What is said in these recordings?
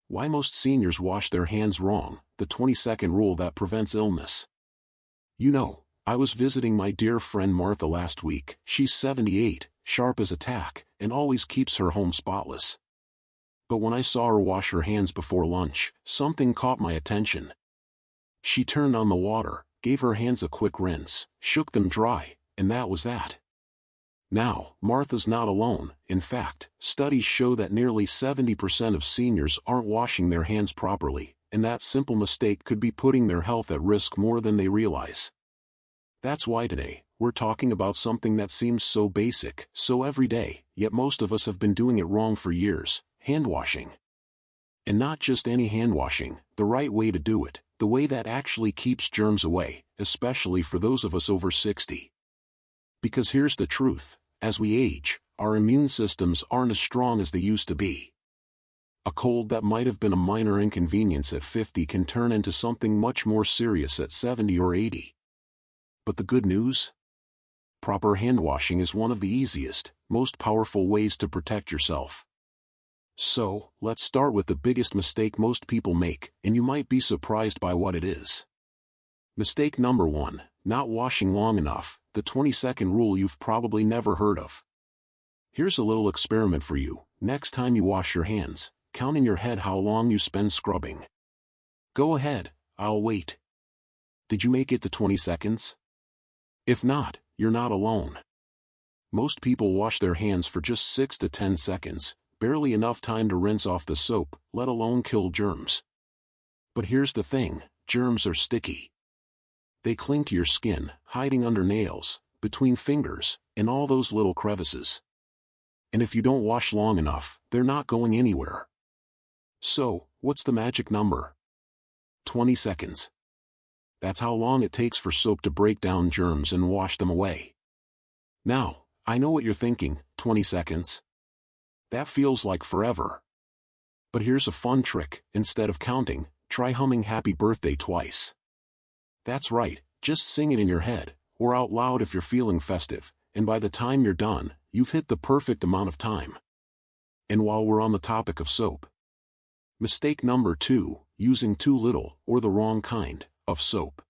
Why most seniors wash their hands wrong, the 20-second rule that prevents illness. You know, I was visiting my dear friend Martha last week. She's 78, sharp as a tack, and always keeps her home spotless. But when I saw her wash her hands before lunch, something caught my attention. She turned on the water, gave her hands a quick rinse, shook them dry, and that was that. Now, Martha's not alone. In fact, studies show that nearly 70% of seniors aren't washing their hands properly, and that simple mistake could be putting their health at risk more than they realize. That's why today, we're talking about something that seems so basic, so everyday, yet most of us have been doing it wrong for years: hand washing. And not just any hand washing, the right way to do it, the way that actually keeps germs away, especially for those of us over 60. Because here's the truth: as we age, our immune systems aren't as strong as they used to be. A cold that might have been a minor inconvenience at 50 can turn into something much more serious at 70 or 80. But the good news? Proper hand washing is one of the easiest, most powerful ways to protect yourself. So, let's start with the biggest mistake most people make, and you might be surprised by what it is. Mistake number 1, not washing long enough, the 20-second rule you've probably never heard of. Here's a little experiment for you. Next time you wash your hands, count in your head how long you spend scrubbing. Go ahead, I'll wait. Did you make it to 20 seconds? If not, you're not alone. Most people wash their hands for just 6 to 10 seconds, barely enough time to rinse off the soap, let alone kill germs. But here's the thing: germs are sticky. They cling to your skin, hiding under nails, between fingers, and all those little crevices. And if you don't wash long enough, they're not going anywhere. So, what's the magic number? 20 seconds. That's how long it takes for soap to break down germs and wash them away. Now, I know what you're thinking: 20 seconds? That feels like forever. But here's a fun trick: instead of counting, try humming "Happy Birthday" twice. That's right, just sing it in your head, or out loud if you're feeling festive, and by the time you're done, you've hit the perfect amount of time. And while we're on the topic of soap, mistake number 2, using too little, or the wrong kind, of soap.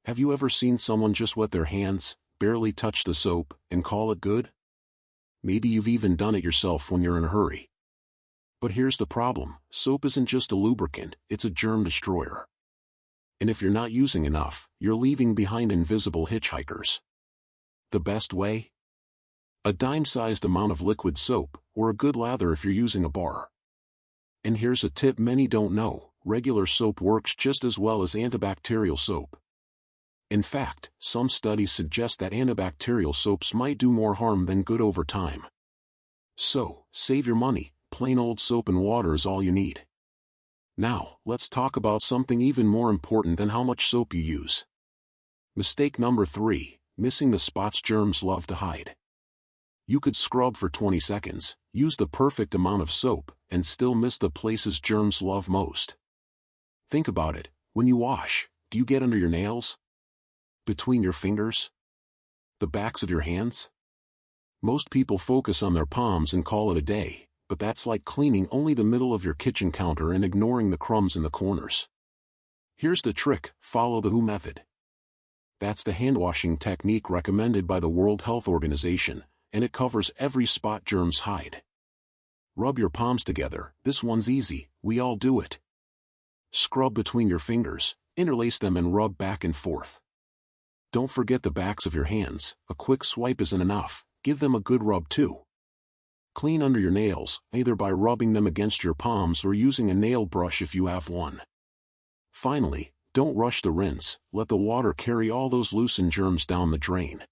Have you ever seen someone just wet their hands, barely touch the soap, and call it good? Maybe you've even done it yourself when you're in a hurry. But here's the problem: soap isn't just a lubricant, it's a germ destroyer. And if you're not using enough, you're leaving behind invisible hitchhikers. The best way? A dime-sized amount of liquid soap, or a good lather if you're using a bar. And here's a tip many don't know: regular soap works just as well as antibacterial soap. In fact, some studies suggest that antibacterial soaps might do more harm than good over time. So, save your money: plain old soap and water is all you need. Now, let's talk about something even more important than how much soap you use. Mistake number 3, missing the spots germs love to hide. You could scrub for 20 seconds, use the perfect amount of soap, and still miss the places germs love most. Think about it: when you wash, do you get under your nails? Between your fingers? The backs of your hands? Most people focus on their palms and call it a day, but that's like cleaning only the middle of your kitchen counter and ignoring the crumbs in the corners. Here's the trick: follow the WHO method. That's the hand-washing technique recommended by the World Health Organization, and it covers every spot germs hide. Rub your palms together. This one's easy, we all do it. Scrub between your fingers, interlace them and rub back and forth. Don't forget the backs of your hands. A quick swipe isn't enough, give them a good rub too. Clean under your nails, either by rubbing them against your palms or using a nail brush if you have one. Finally, don't rush the rinse, let the water carry all those loosened germs down the drain.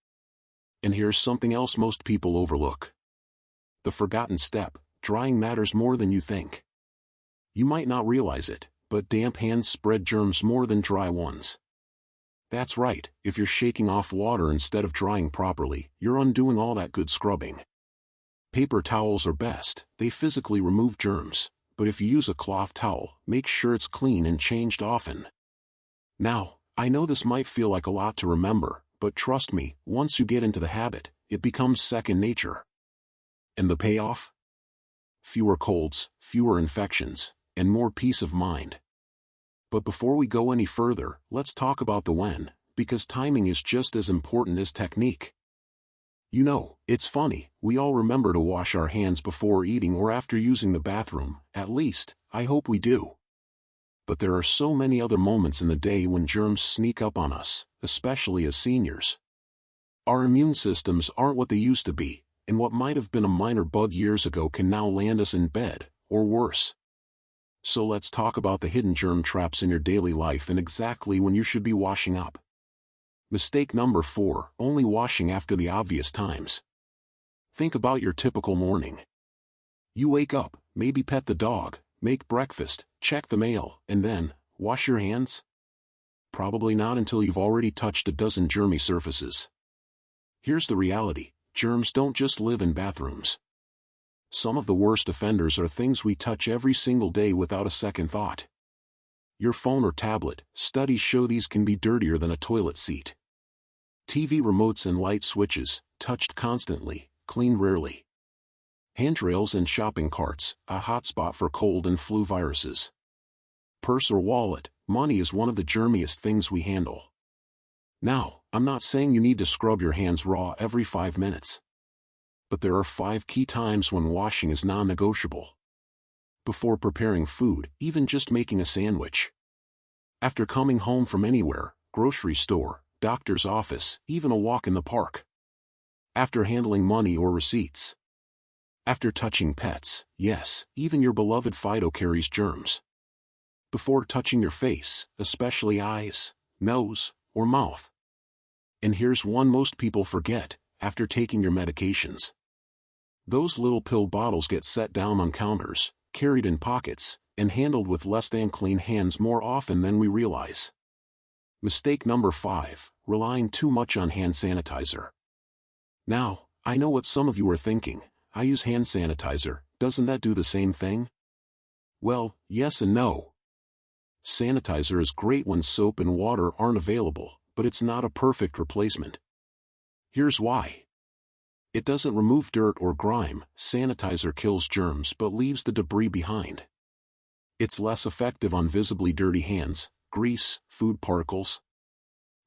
And here's something else most people overlook. The forgotten step: drying matters more than you think. You might not realize it, but damp hands spread germs more than dry ones. That's right, if you're shaking off water instead of drying properly, you're undoing all that good scrubbing. Paper towels are best, they physically remove germs, but if you use a cloth towel, make sure it's clean and changed often. Now, I know this might feel like a lot to remember, but trust me, once you get into the habit, it becomes second nature. And the payoff? Fewer colds, fewer infections, and more peace of mind. But before we go any further, let's talk about the when, because timing is just as important as technique. You know, it's funny, we all remember to wash our hands before eating or after using the bathroom, at least, I hope we do. But there are so many other moments in the day when germs sneak up on us, especially as seniors. Our immune systems aren't what they used to be, and what might have been a minor bug years ago can now land us in bed, or worse. So let's talk about the hidden germ traps in your daily life and exactly when you should be washing up. Mistake number 4, only washing after the obvious times. Think about your typical morning. You wake up, maybe pet the dog, make breakfast, check the mail, and then, wash your hands? Probably not until you've already touched a dozen germy surfaces. Here's the reality, germs don't just live in bathrooms. Some of the worst offenders are things we touch every single day without a second thought. Your phone or tablet, studies show these can be dirtier than a toilet seat. TV remotes and light switches, touched constantly, cleaned rarely. Handrails and shopping carts, a hotspot for cold and flu viruses. Purse or wallet, money is one of the germiest things we handle. Now, I'm not saying you need to scrub your hands raw every 5 minutes. But there are 5 key times when washing is non-negotiable. Before preparing food, even just making a sandwich. After coming home from anywhere, grocery store, doctor's office, even a walk in the park. After handling money or receipts. After touching pets, yes, even your beloved Fido carries germs. Before touching your face, especially eyes, nose, or mouth. And here's one most people forget, after taking your medications. Those little pill bottles get set down on counters, carried in pockets, and handled with less than clean hands more often than we realize. Mistake number 5, relying too much on hand sanitizer. Now, I know what some of you are thinking, I use hand sanitizer, doesn't that do the same thing? Well, yes and no. Sanitizer is great when soap and water aren't available, but it's not a perfect replacement. Here's why. It doesn't remove dirt or grime, sanitizer kills germs but leaves the debris behind. It's less effective on visibly dirty hands, grease, food particles.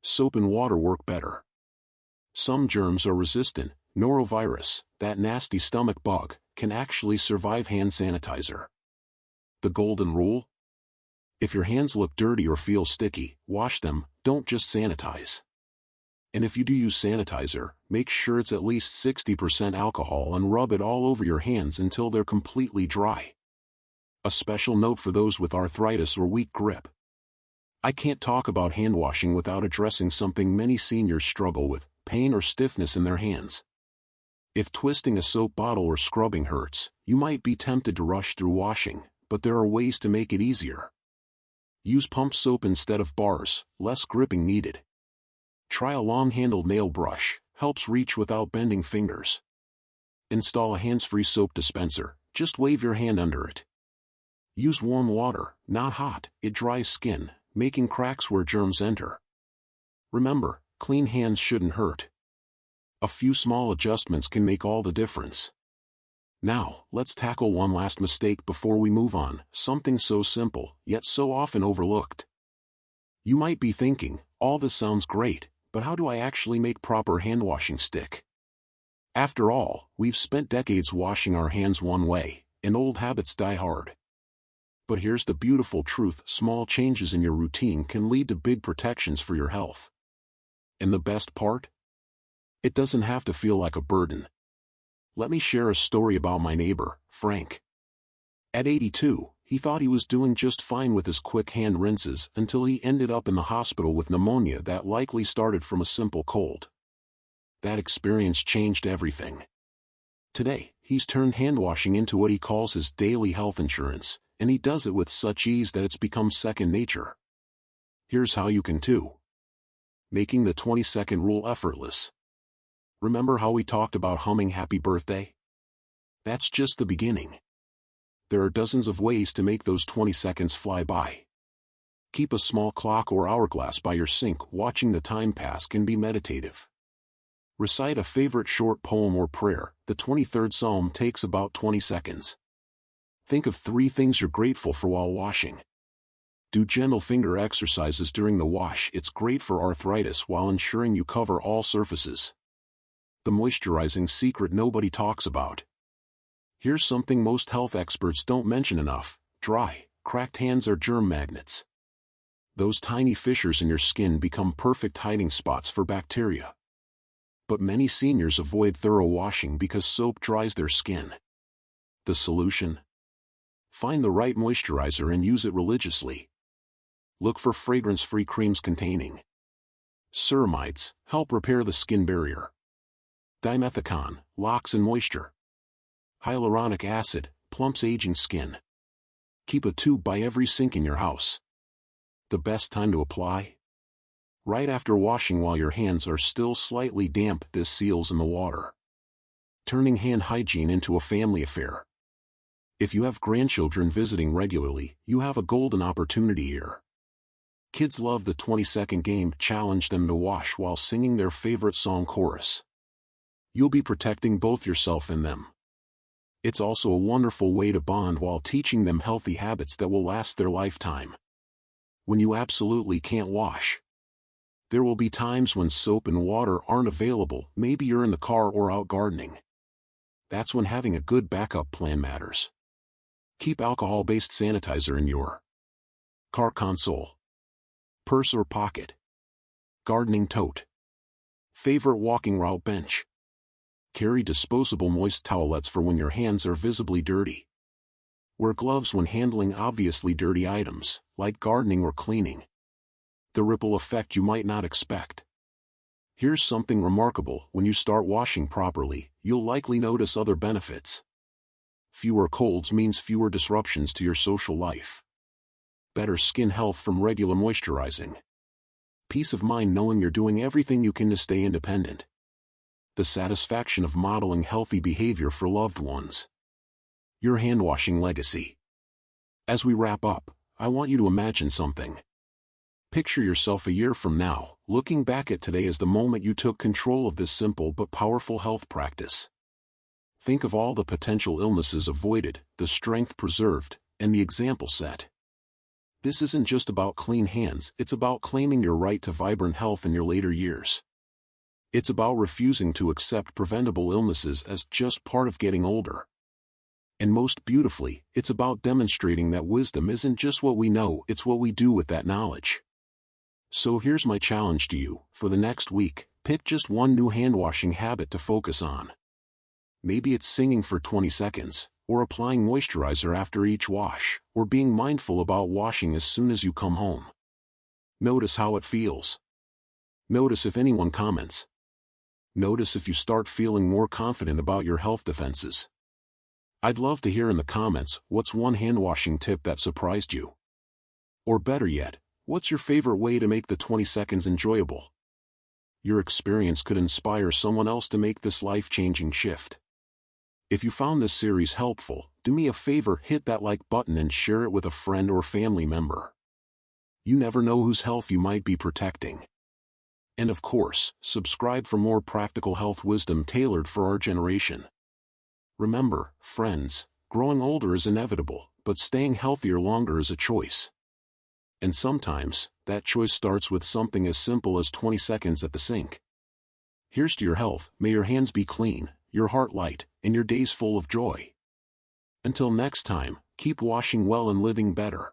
Soap and water work better. Some germs are resistant, norovirus, that nasty stomach bug, can actually survive hand sanitizer. The golden rule? If your hands look dirty or feel sticky, wash them, don't just sanitize. And if you do use sanitizer, make sure it's at least 60% alcohol and rub it all over your hands until they're completely dry. A special note for those with arthritis or weak grip. I can't talk about hand washing without addressing something many seniors struggle with, pain or stiffness in their hands. If twisting a soap bottle or scrubbing hurts, you might be tempted to rush through washing, but there are ways to make it easier. Use pump soap instead of bars, less gripping needed. Try a long-handled nail brush, helps reach without bending fingers. Install a hands-free soap dispenser, just wave your hand under it. Use warm water, not hot, it dries skin, making cracks where germs enter. Remember, clean hands shouldn't hurt. A few small adjustments can make all the difference. Now, let's tackle one last mistake before we move on, something so simple, yet so often overlooked. You might be thinking, all this sounds great, but how do I actually make proper hand washing stick? After all, we've spent decades washing our hands one way, and old habits die hard. But here's the beautiful truth, small changes in your routine can lead to big protections for your health. And the best part? It doesn't have to feel like a burden. Let me share a story about my neighbor, Frank. At 82, he thought he was doing just fine with his quick hand rinses until he ended up in the hospital with pneumonia that likely started from a simple cold. That experience changed everything. Today, he's turned hand washing into what he calls his daily health insurance, and he does it with such ease that it's become second nature. Here's how you can too. Making the 20-second rule effortless. Remember how we talked about humming happy birthday? That's just the beginning. There are dozens of ways to make those 20 seconds fly by. Keep a small clock or hourglass by your sink. Watching the time pass can be meditative. Recite a favorite short poem or prayer. The 23rd Psalm takes about 20 seconds. Think of 3 things you're grateful for while washing. Do gentle finger exercises during the wash. It's great for arthritis while ensuring you cover all surfaces. The moisturizing secret nobody talks about. Here's something most health experts don't mention enough: dry, cracked hands are germ magnets. Those tiny fissures in your skin become perfect hiding spots for bacteria. But many seniors avoid thorough washing because soap dries their skin. The solution? Find the right moisturizer and use it religiously. Look for fragrance-free creams containing ceramides, help repair the skin barrier. Dimethicone, locks in moisture. Hyaluronic acid, plumps aging skin. Keep a tube by every sink in your house. The best time to apply? Right after washing while your hands are still slightly damp. This seals in the water, turning hand hygiene into a family affair. If you have grandchildren visiting regularly, you have a golden opportunity here. Kids love the 20-second game. Challenge them to wash while singing their favorite song chorus. You'll be protecting both yourself and them. It's also a wonderful way to bond while teaching them healthy habits that will last their lifetime. When you absolutely can't wash, there will be times when soap and water aren't available. Maybe you're in the car or out gardening. That's when having a good backup plan matters. Keep alcohol-based sanitizer in your car console, purse or pocket, gardening tote, favorite walking route bench. Carry disposable moist towelettes for when your hands are visibly dirty. Wear gloves when handling obviously dirty items, like gardening or cleaning. The ripple effect you might not expect. Here's something remarkable: when you start washing properly, you'll likely notice other benefits. Fewer colds means fewer disruptions to your social life. Better skin health from regular moisturizing. Peace of mind knowing you're doing everything you can to stay independent. The satisfaction of modeling healthy behavior for loved ones. Your hand-washing legacy. As we wrap up, I want you to imagine something. Picture yourself a year from now, looking back at today as the moment you took control of this simple but powerful health practice. Think of all the potential illnesses avoided, the strength preserved, and the example set. This isn't just about clean hands, it's about claiming your right to vibrant health in your later years. It's about refusing to accept preventable illnesses as just part of getting older. And most beautifully, it's about demonstrating that wisdom isn't just what we know, it's what we do with that knowledge. So here's my challenge to you: for the next week, pick just one new hand-washing habit to focus on. Maybe it's singing for 20 seconds, or applying moisturizer after each wash, or being mindful about washing as soon as you come home. Notice how it feels. Notice if anyone comments. Notice if you start feeling more confident about your health defenses. I'd love to hear in the comments, what's one hand-washing tip that surprised you? Or better yet, what's your favorite way to make the 20 seconds enjoyable? Your experience could inspire someone else to make this life-changing shift. If you found this series helpful, do me a favor, hit that like button and share it with a friend or family member. You never know whose health you might be protecting. And of course, subscribe for more practical health wisdom tailored for our generation. Remember, friends, growing older is inevitable, but staying healthier longer is a choice. And sometimes, that choice starts with something as simple as 20 seconds at the sink. Here's to your health. May your hands be clean, your heart light, and your days full of joy. Until next time, keep washing well and living better.